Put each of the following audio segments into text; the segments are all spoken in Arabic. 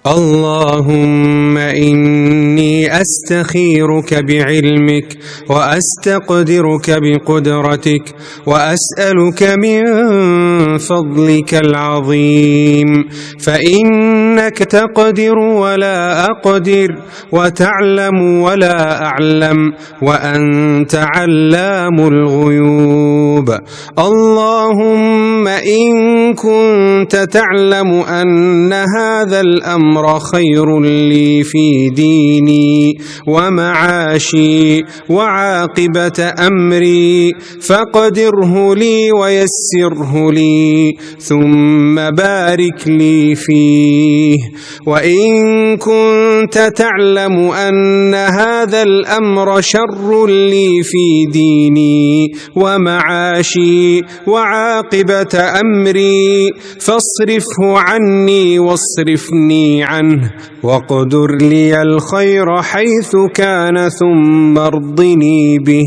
اللهم إني أستخيرك بعلمك وأستقدرك بقدرتك وأسألك من فضلك العظيم، فإنك تقدر ولا أقدر وتعلم ولا أعلم وأنت علام الغيوب. اللهم إن كنت تعلم أن هذا الأمر خير لي في ديني ومعاشي وعاقبة أمري فقدره لي ويسره لي ثم بارك لي فيه، وإن كنت تعلم أن هذا الأمر شر لي في ديني ومعاشي وعاقبة أمري فاصرفه عني واصرفني عنه، واقدر لي الخير حيث كان ثم ارضني به.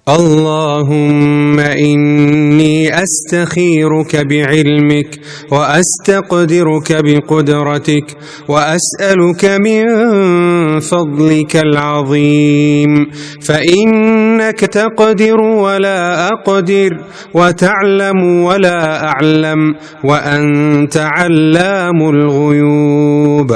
اللهم إني أستخيرك بعلمك وأستقدرك بقدرتك وأسألك من فضلك العظيم، فإنك تقدر ولا أقدر وتعلم ولا أعلم وأنت علام الغيوب.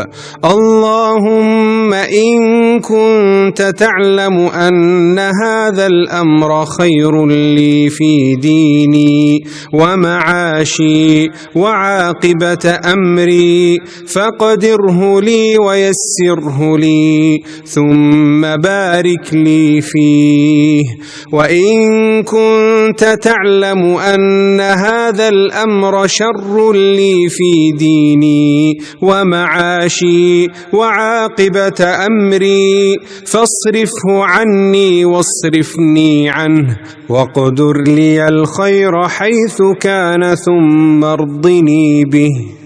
اللهم إن كنت تعلم أن هذا الأمر خير لي في ديني ومعاشي وعاقبة أمري فقدره لي ويسره لي ثم بارك لي فيه، وإن كنت تعلم أن هذا الأمر شر لي في ديني ومعاشي وعاقبة أمري فاصرفه عني واصرفني عنه، واقدر لي الخير حيث كان ثم ارضني به.